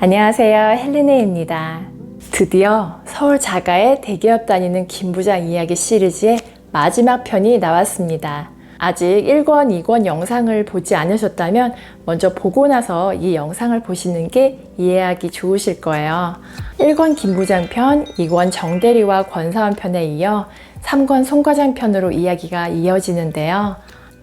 안녕하세요, 헬리네입니다. 드디어 서울 자가의 대기업 다니는 김 부장 이야기 시리즈의 마지막 편이 나왔습니다. 아직 1권, 2권 영상을 보지 않으셨다면 먼저 보고 나서 이 영상을 보시는 게 이해하기 좋으실 거예요. 1권 김 부장 편, 2권 정대리와 권사원 편에 이어 3권 송 과장 편으로 이야기가 이어지는데요.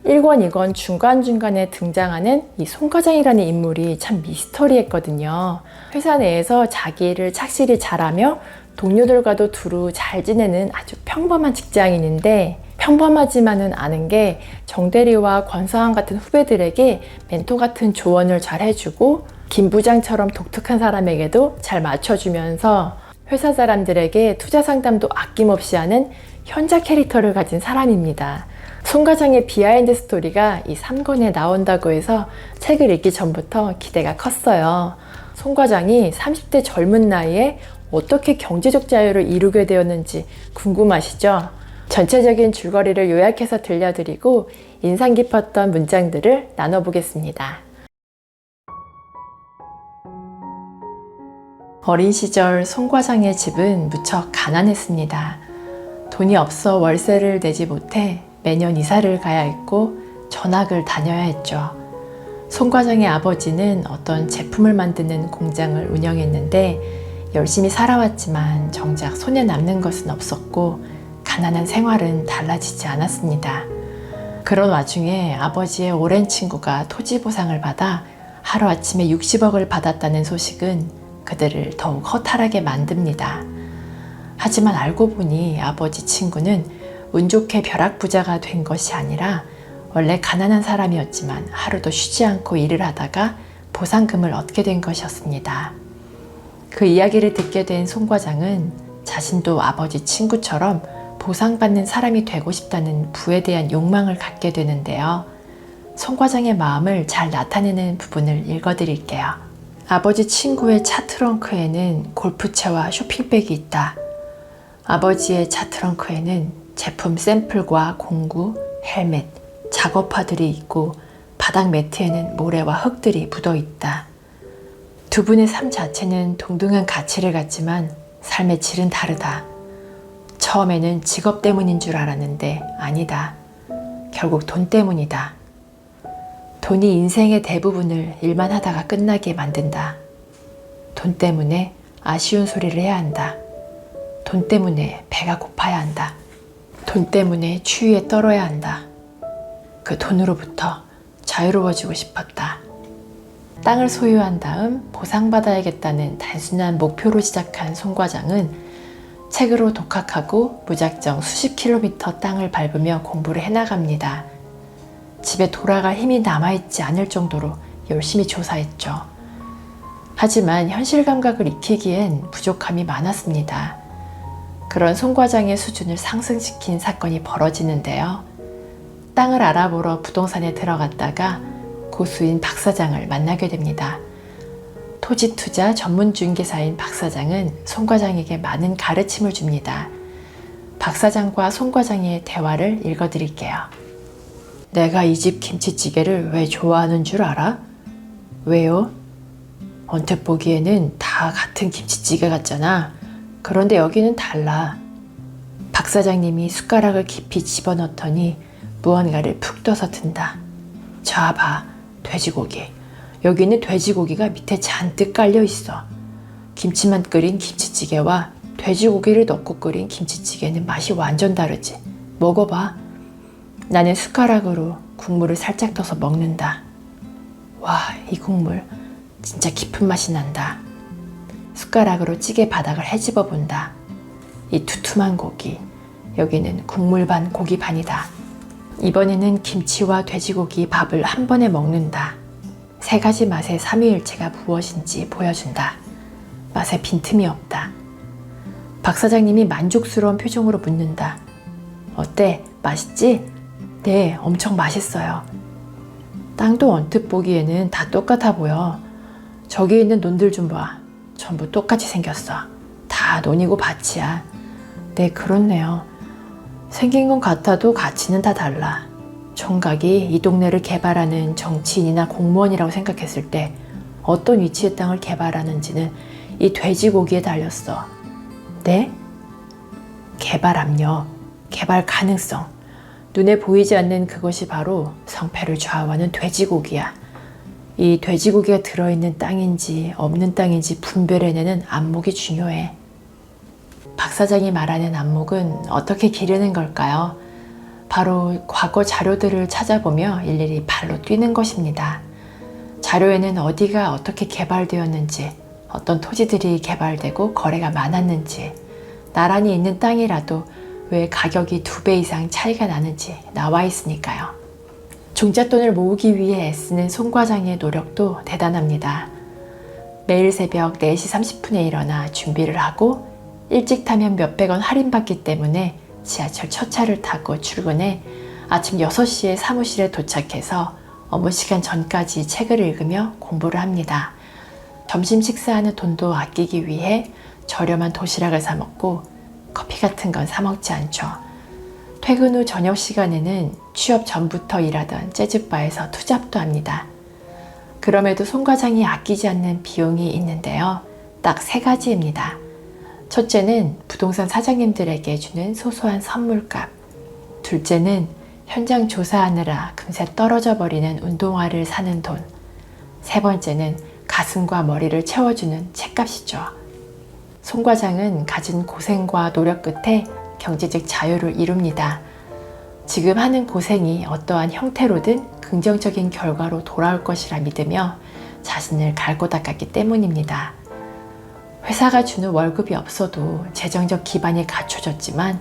1권, 2권 중간중간에 등장하는 이 송 과장이라는 인물이 참 미스터리했거든요. 회사 내에서 자기 일을 착실히 잘하며 동료들과도 두루 잘 지내는 아주 평범한 직장인인데, 평범하지만은 않은 게 정대리와 권서환 같은 후배들에게 멘토 같은 조언을 잘 해주고 김 부장처럼 독특한 사람에게도 잘 맞춰주면서 회사 사람들에게 투자 상담도 아낌없이 하는 현자 캐릭터를 가진 사람입니다. 송 과장의 비하인드 스토리가 이 3권에 나온다고 해서 책을 읽기 전부터 기대가 컸어요. 송 과장이 30대 젊은 나이에 어떻게 경제적 자유를 이루게 되었는지 궁금하시죠? 전체적인 줄거리를 요약해서 들려드리고 인상 깊었던 문장들을 나눠보겠습니다. 어린 시절 송 과장의 집은 무척 가난했습니다. 돈이 없어 월세를 내지 못해 매년 이사를 가야 했고 전학을 다녀야 했죠. 송 과장의 아버지는 어떤 제품을 만드는 공장을 운영했는데 열심히 살아왔지만 정작 손에 남는 것은 없었고 가난한 생활은 달라지지 않았습니다. 그런 와중에 아버지의 오랜 친구가 토지 보상을 받아 하루아침에 60억을 받았다는 소식은 그들을 더욱 허탈하게 만듭니다. 하지만 알고 보니 아버지 친구는 운 좋게 벼락부자가 된 것이 아니라 원래 가난한 사람이었지만 하루도 쉬지 않고 일을 하다가 보상금을 얻게 된 것이었습니다. 그 이야기를 듣게 된 송 과장은 자신도 아버지 친구처럼 보상받는 사람이 되고 싶다는 부에 대한 욕망을 갖게 되는데요. 송 과장의 마음을 잘 나타내는 부분을 읽어드릴게요. 아버지 친구의 차 트렁크에는 골프채와 쇼핑백이 있다. 아버지의 차 트렁크에는 제품 샘플과 공구, 헬멧, 작업화들이 있고 바닥 매트에는 모래와 흙들이 묻어 있다. 두 분의 삶 자체는 동등한 가치를 갖지만 삶의 질은 다르다. 처음에는 직업 때문인 줄 알았는데 아니다. 결국 돈 때문이다. 돈이 인생의 대부분을 일만 하다가 끝나게 만든다. 돈 때문에 아쉬운 소리를 해야 한다. 돈 때문에 배가 고파야 한다. 돈 때문에 추위에 떨어야 한다. 그 돈으로부터 자유로워지고 싶었다. 땅을 소유한 다음 보상받아야겠다는 단순한 목표로 시작한 송 과장은 책으로 독학하고 무작정 수십 킬로미터 땅을 밟으며 공부를 해나갑니다. 집에 돌아갈 힘이 남아있지 않을 정도로 열심히 조사했죠. 하지만 현실 감각을 익히기엔 부족함이 많았습니다. 그런 송 과장의 수준을 상승시킨 사건이 벌어지는데요. 땅을 알아보러 부동산에 들어갔다가 고수인 박 사장을 만나게 됩니다. 토지 투자 전문 중개사인 박 사장은 송 과장에게 많은 가르침을 줍니다. 박 사장과 송 과장의 대화를 읽어드릴게요. 내가 이 집 김치찌개를 왜 좋아하는 줄 알아? 왜요? 언뜻 보기에는 다 같은 김치찌개 같잖아. 그런데 여기는 달라. 박 사장님이 숟가락을 깊이 집어넣더니 무언가를 푹 떠서 든다. 자 봐, 돼지고기. 여기는 돼지고기가 밑에 잔뜩 깔려 있어. 김치만 끓인 김치찌개와 돼지고기를 넣고 끓인 김치찌개는 맛이 완전 다르지. 먹어봐. 나는 숟가락으로 국물을 살짝 떠서 먹는다. 와, 이 국물 진짜 깊은 맛이 난다. 숟가락으로 찌개 바닥을 헤집어 본다. 이 두툼한 고기, 여기는 국물 반 고기 반이다. 이번에는 김치와 돼지고기 밥을 한 번에 먹는다. 세 가지 맛의 삼위일체가 무엇인지 보여준다. 맛에 빈틈이 없다. 박 사장님이 만족스러운 표정으로 묻는다. 어때? 맛있지? 네, 엄청 맛있어요. 땅도 언뜻 보기에는 다 똑같아 보여. 저기 있는 논들 좀 봐. 전부 똑같이 생겼어. 다 논이고 밭이야. 네, 그렇네요. 생긴 건 같아도 가치는 다 달라. 총각이 이 동네를 개발하는 정치인이나 공무원이라고 생각했을 때 어떤 위치의 땅을 개발하는지는 이 돼지고기에 달렸어. 네? 개발 압력, 개발 가능성. 눈에 보이지 않는 그것이 바로 성패를 좌우하는 돼지고기야. 이 돼지고기가 들어있는 땅인지 없는 땅인지 분별해내는 안목이 중요해. 박 사장이 말하는 안목은 어떻게 기르는 걸까요? 바로 과거 자료들을 찾아보며 일일이 발로 뛰는 것입니다. 자료에는 어디가 어떻게 개발되었는지, 어떤 토지들이 개발되고 거래가 많았는지, 나란히 있는 땅이라도 왜 가격이 2배 이상 차이가 나는지 나와 있으니까요. 종잣돈을 모으기 위해 애쓰는 송 과장의 노력도 대단합니다. 매일 새벽 4시 30분에 일어나 준비를 하고 일찍 타면 몇백 원 할인받기 때문에 지하철 첫 차를 타고 출근해 아침 6시에 사무실에 도착해서 업무 시간 전까지 책을 읽으며 공부를 합니다. 점심 식사하는 돈도 아끼기 위해 저렴한 도시락을 사 먹고 커피 같은 건 사 먹지 않죠. 퇴근 후 저녁 시간에는 취업 전부터 일하던 재즈바에서 투잡도 합니다. 그럼에도 송 과장이 아끼지 않는 비용이 있는데요. 딱 3가지입니다. 첫째는 부동산 사장님들에게 주는 소소한 선물값. 둘째는 현장 조사하느라 금세 떨어져 버리는 운동화를 사는 돈. 세 번째는 가슴과 머리를 채워주는 책값이죠. 송 과장은 가진 고생과 노력 끝에 경제적 자유를 이룹니다. 지금 하는 고생이 어떠한 형태로든 긍정적인 결과로 돌아올 것이라 믿으며 자신을 갈고 닦았기 때문입니다. 회사가 주는 월급이 없어도 재정적 기반이 갖춰졌지만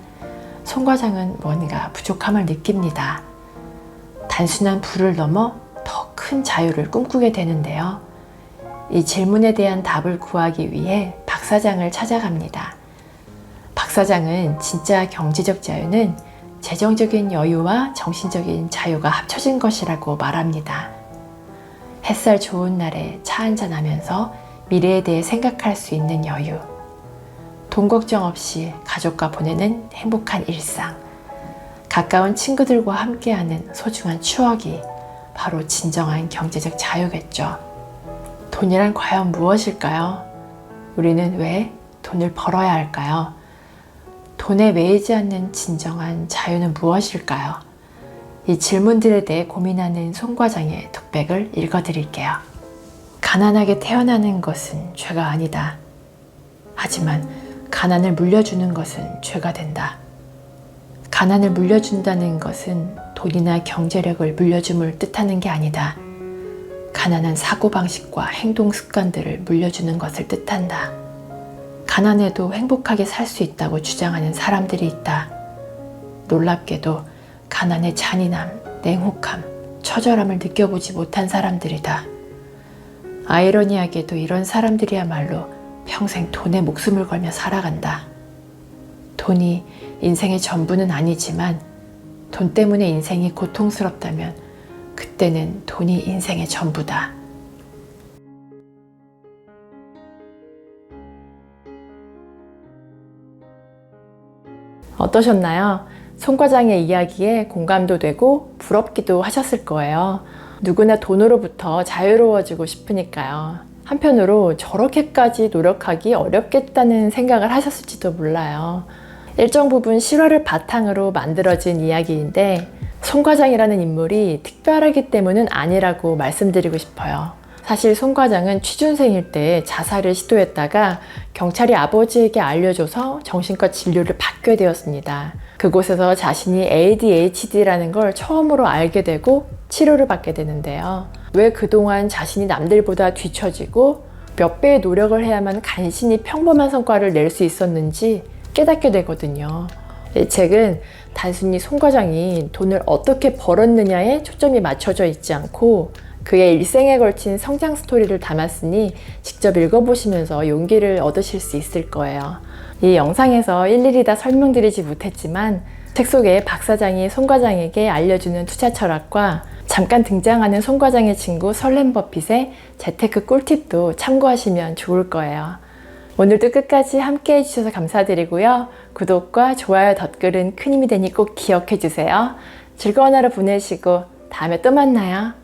송 과장은 뭔가 부족함을 느낍니다. 단순한 부를 넘어 더 큰 자유를 꿈꾸게 되는데요. 이 질문에 대한 답을 구하기 위해 박 사장을 찾아갑니다. 박 사장은 진짜 경제적 자유는 재정적인 여유와 정신적인 자유가 합쳐진 것이라고 말합니다. 햇살 좋은 날에 차 한잔 하면서 미래에 대해 생각할 수 있는 여유, 돈 걱정 없이 가족과 보내는 행복한 일상, 가까운 친구들과 함께하는 소중한 추억이 바로 진정한 경제적 자유겠죠. 돈이란 과연 무엇일까요? 우리는 왜 돈을 벌어야 할까요? 돈에 매이지 않는 진정한 자유는 무엇일까요? 이 질문들에 대해 고민하는 송 과장의 독백을 읽어드릴게요. 가난하게 태어나는 것은 죄가 아니다. 하지만 가난을 물려주는 것은 죄가 된다. 가난을 물려준다는 것은 돈이나 경제력을 물려줌을 뜻하는 게 아니다. 가난한 사고방식과 행동 습관들을 물려주는 것을 뜻한다. 가난해도 행복하게 살 수 있다고 주장하는 사람들이 있다. 놀랍게도 가난의 잔인함, 냉혹함, 처절함을 느껴보지 못한 사람들이다. 아이러니하게도 이런 사람들이야말로 평생 돈에 목숨을 걸며 살아간다. 돈이 인생의 전부는 아니지만 돈 때문에 인생이 고통스럽다면 그때는 돈이 인생의 전부다. 어떠셨나요? 송 과장의 이야기에 공감도 되고 부럽기도 하셨을 거예요. 누구나 돈으로부터 자유로워지고 싶으니까요. 한편으로 저렇게까지 노력하기 어렵겠다는 생각을 하셨을지도 몰라요. 일정 부분 실화를 바탕으로 만들어진 이야기인데 송 과장이라는 인물이 특별하기 때문은 아니라고 말씀드리고 싶어요. 사실 송 과장은 취준생일 때 자살을 시도했다가 경찰이 아버지에게 알려줘서 정신과 진료를 받게 되었습니다. 그곳에서 자신이 ADHD라는 걸 처음으로 알게 되고 치료를 받게 되는데요. 왜 그동안 자신이 남들보다 뒤처지고 몇 배의 노력을 해야만 간신히 평범한 성과를 낼 수 있었는지 깨닫게 되거든요. 이 책은 단순히 송 과장이 돈을 어떻게 벌었느냐에 초점이 맞춰져 있지 않고 그의 일생에 걸친 성장 스토리를 담았으니 직접 읽어보시면서 용기를 얻으실 수 있을 거예요. 이 영상에서 일일이 다 설명드리지 못했지만 책 속에 박 사장이 송 과장에게 알려주는 투자 철학과 잠깐 등장하는 송 과장의 친구 설렘 버핏의 재테크 꿀팁도 참고하시면 좋을 거예요. 오늘도 끝까지 함께 해주셔서 감사드리고요. 구독과 좋아요, 댓글은 큰 힘이 되니 꼭 기억해 주세요. 즐거운 하루 보내시고 다음에 또 만나요.